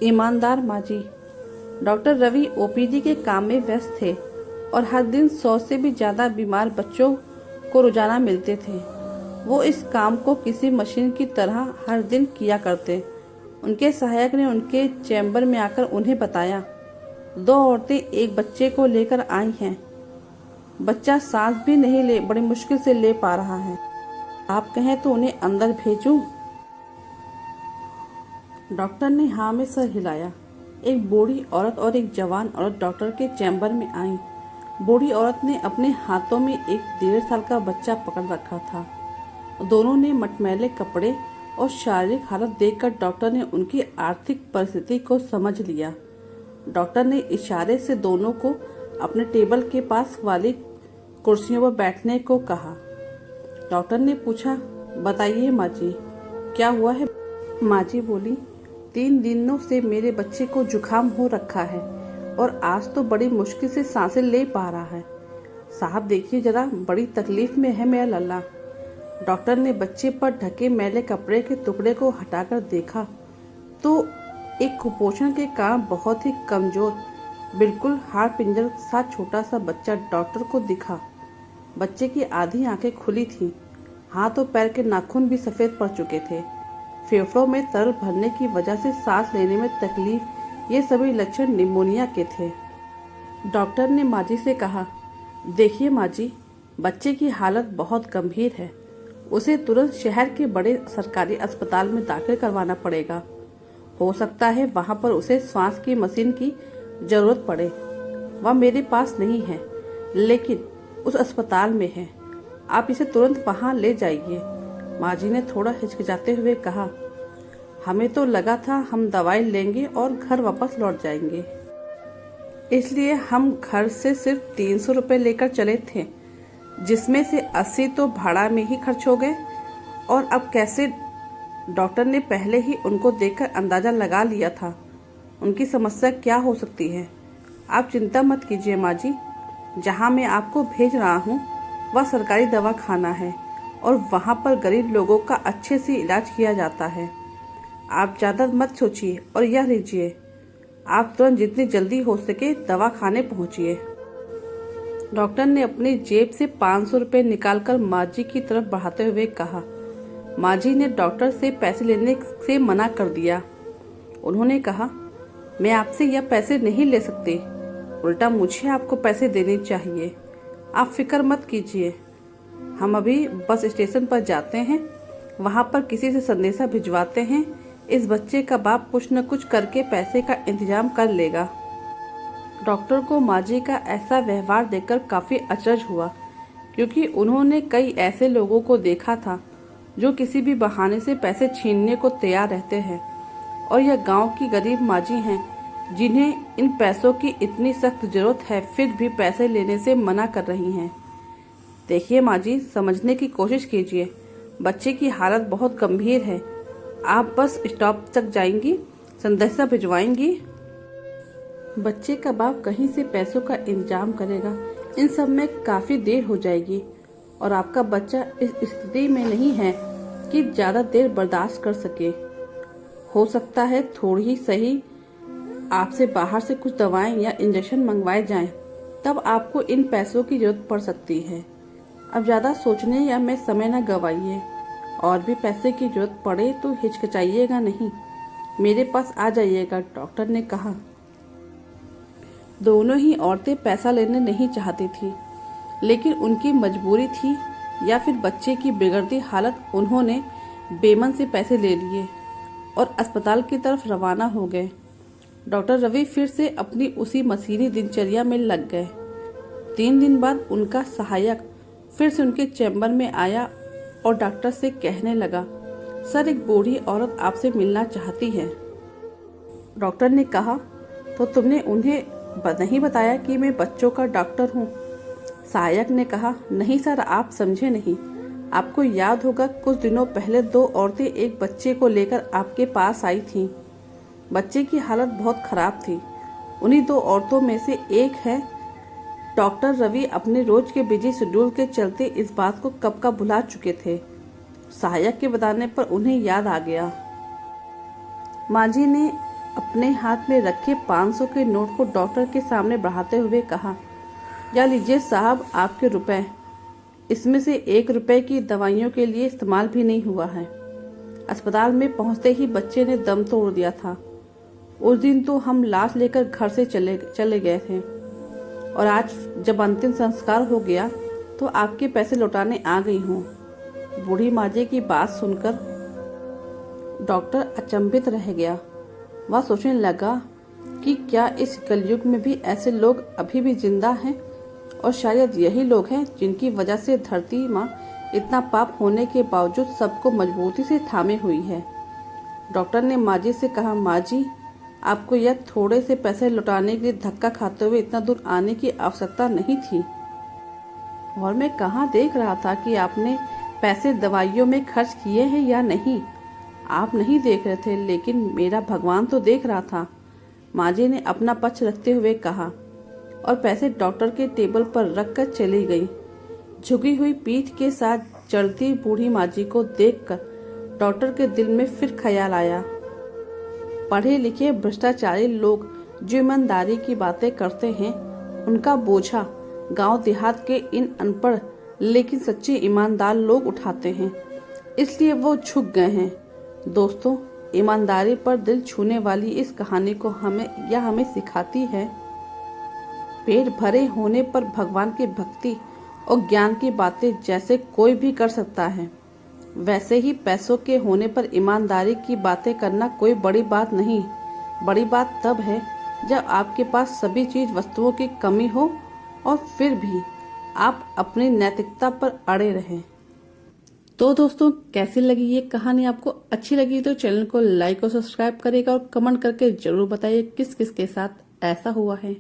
ईमानदार माँ जी। Doctor Ravi OPD के काम में व्यस्त थे और हर दिन 100 से भी ज्यादा बीमार बच्चों को रोजाना मिलते थे। वो इस काम को किसी मशीन की तरह हर दिन किया करते। उनके सहायक ने उनके चैम्बर में आकर उन्हें बताया, 2 औरतें एक बच्चे को लेकर आई हैं। बच्चा सांस भी नहीं बड़ी मुश्किल से ले पा रहा है। आप कहें तो उन्हें अंदर भेजूं? डॉक्टर ने हाँ में सर हिलाया। एक बूढ़ी औरत और एक जवान औरत डॉक्टर के चैम्बर में आई। बूढ़ी औरत ने अपने हाथों में एक 1.5 साल का बच्चा पकड़ रखा था। दोनों ने मटमैले कपड़े और शारीरिक हालत देखकर डॉक्टर ने उनकी आर्थिक परिस्थिति को समझ लिया। डॉक्टर ने इशारे से दोनों को अपने टेबल के पास वाली कुर्सियों पर बैठने को कहा। डॉक्टर ने पूछा, बताइए माँ जी, क्या हुआ है? माँ जी बोली, 3 दिनों से मेरे बच्चे को जुकाम हो रखा है और आज तो बड़ी मुश्किल से सांसें ले पा रहा है। साहब देखिए जरा, बड़ी तकलीफ में है मेरा लल्ला। डॉक्टर ने बच्चे पर ढके मैले कपड़े के टुकड़े को हटाकर देखा तो एक कुपोषण के कारण बहुत ही कमजोर, बिल्कुल हाड़ पिंजर सा छोटा सा बच्चा डॉक्टर को दिखा। बच्चे की आधी आंखें खुली थी, हाथ और पैर के नाखून भी सफेद पड़ चुके थे। फेफड़ों में तरल भरने की वजह से सांस लेने में तकलीफ, ये सभी लक्षण निमोनिया के थे। डॉक्टर ने माँ जी से कहा, देखिए माँ जी, बच्चे की हालत बहुत गंभीर है। उसे तुरंत शहर के बड़े सरकारी अस्पताल में दाखिल करवाना पड़ेगा। हो सकता है वहां पर उसे श्वास की मशीन की जरूरत पड़े। वह मेरे पास नहीं है, लेकिन उस अस्पताल में है। आप इसे तुरंत वहां ले जाइए। माँ जी ने थोड़ा हिचकिचाते हुए कहा, हमें तो लगा था हम दवाई लेंगे और घर वापस लौट जाएंगे, इसलिए हम घर से सिर्फ 300 रुपए लेकर चले थे, जिसमें से 80 तो भाड़ा में ही खर्च हो गए। और अब कैसे? डॉक्टर ने पहले ही उनको देखकर अंदाजा लगा लिया था उनकी समस्या क्या हो सकती है। आप चिंता मत कीजिए माँ जी, जहाँ मैं आपको भेज रहा हूँ वह सरकारी दवाखाना है और वहाँ पर गरीब लोगों का अच्छे से इलाज किया जाता है। आप ज़्यादा मत सोचिए और यह लीजिए, आप तुरंत जितनी जल्दी हो सके दवाखाने पहुँचिए। डॉक्टर ने अपनी जेब से 500 रुपए निकालकर माँ जी की तरफ बढ़ाते हुए कहा। माँ जी ने डॉक्टर से पैसे लेने से मना कर दिया। उन्होंने कहा, मैं आपसे यह पैसे नहीं ले सकती, उल्टा मुझे आपको पैसे देने चाहिए। आप फिक्र मत कीजिए, हम अभी बस स्टेशन पर जाते हैं, वहाँ पर किसी से संदेशा भिजवाते हैं। इस बच्चे का बाप कुछ न कुछ करके पैसे का इंतजाम कर लेगा। डॉक्टर को माँ जी का ऐसा व्यवहार देखकर काफी अचरज हुआ, क्योंकि उन्होंने कई ऐसे लोगों को देखा था जो किसी भी बहाने से पैसे छीनने को तैयार रहते हैं, और यह गांव की गरीब माँ जी हैं जिन्हें इन पैसों की इतनी सख्त जरूरत है, फिर भी पैसे लेने से मना कर रही हैं। देखिए माँ जी, समझने की कोशिश कीजिए, बच्चे की हालत बहुत गंभीर है। आप बस स्टॉप तक जाएंगी, संदेशा भिजवाएंगी, बच्चे का बाप कहीं से पैसों का इंतजाम करेगा। इन सब में काफी देर हो जाएगी और आपका बच्चा इस स्थिति में नहीं है कि ज्यादा देर बर्दाश्त कर सके। हो सकता है थोड़ी ही सही आपसे बाहर से कुछ दवाएं या इंजेक्शन मंगवाए जाएं, तब आपको इन पैसों की जरूरत पड़ सकती है। अब ज्यादा सोचने या में समय न गवाइए, और भी पैसे की जरूरत पड़े तो हिचकिचाइएगा नहीं, मेरे पास आ जाइएगा, डॉक्टर ने कहा। दोनों ही औरतें पैसा लेने नहीं चाहती थी, लेकिन उनकी मजबूरी थी या फिर बच्चे की बिगड़ती हालत। उन्होंने बेमन से पैसे ले लिए और अस्पताल की तरफ रवाना हो गए। डॉक्टर रवि फिर से अपनी उसी मशीनी दिनचर्या में लग गए। 3 दिन बाद उनका सहायक फिर से उनके चैम्बर में आया और डॉक्टर से कहने लगा, सर, एक बूढ़ी औरत आपसे मिलना चाहती है। डॉक्टर ने कहा, तो तुमने उन्हें नहीं बताया कि मैं बच्चों का डॉक्टर हूँ? सहायक ने कहा, नहीं सर, आप समझे नहीं। आपको याद होगा कुछ दिनों पहले 2 औरतें एक बच्चे को लेकर आपके पास आई थीं। बच्चे की हालत बहुत खराब थी। उन्हीं 2 औरतों में से एक है। डॉक्टर रवि अपने रोज के बिजी शेड्यूल के चलते इस बात को कब का भुला चुके थे। सहायक के बताने पर उन्हें याद आ गया। माँ जी ने अपने हाथ में रखे 500 के नोट को डॉक्टर के सामने बढ़ाते हुए कहा, या लीजिए साहब आपके रुपए। इसमें से 1 रुपए की दवाइयों के लिए इस्तेमाल भी नहीं हुआ है। अस्पताल में पहुंचते ही बच्चे ने दम तोड़ दिया था। उस दिन तो हम लाश लेकर घर से चले गए थे, और आज जब अंतिम संस्कार हो गया तो आपके पैसे लौटाने आ गई हूँ। बूढ़ी माजी की बात सुनकर डॉक्टर अचंभित रह गया। वह सोचने लगा कि क्या इस कलयुग में भी ऐसे लोग अभी भी जिंदा हैं, और शायद यही लोग हैं जिनकी वजह से धरती माँ इतना पाप होने के बावजूद सबको मजबूती से थामे हुई है। डॉक्टर ने माजी से कहा, माजी आपको यह थोड़े से पैसे लौटाने के लिए धक्का खाते हुए इतना दूर आने की आवश्यकता नहीं थी, और मैं कहाँ देख रहा था कि आपने पैसे दवाइयों में खर्च किए हैं या नहीं। आप नहीं देख रहे थे, लेकिन मेरा भगवान तो देख रहा था, माजी ने अपना पक्ष रखते हुए कहा, और पैसे डॉक्टर के टेबल पर रखकर चली गई। झुकी हुई पीठ के साथ चलती बूढ़ी माजी को देखकर डॉक्टर के दिल में फिर ख्याल आया, पढ़े लिखे भ्रष्टाचारी लोग जो ईमानदारी की बातें करते हैं, उनका बोझा गांव देहात के इन अनपढ़ लेकिन सच्चे ईमानदार लोग उठाते हैं, इसलिए वो झुक गए हैं। दोस्तों, ईमानदारी पर दिल छूने वाली इस कहानी को हमें सिखाती है, पेट भरे होने पर भगवान की भक्ति और ज्ञान की बातें जैसे कोई भी कर सकता है, वैसे ही पैसों के होने पर ईमानदारी की बातें करना कोई बड़ी बात नहीं। बड़ी बात तब है जब आपके पास सभी चीज वस्तुओं की कमी हो और फिर भी आप अपनी नैतिकता पर अड़े रहें। तो दोस्तों, कैसी लगी ये कहानी? आपको अच्छी लगी तो चैनल को लाइक और सब्सक्राइब करेगा, और कमेंट करके जरूर बताइए किस किस के साथ ऐसा हुआ है।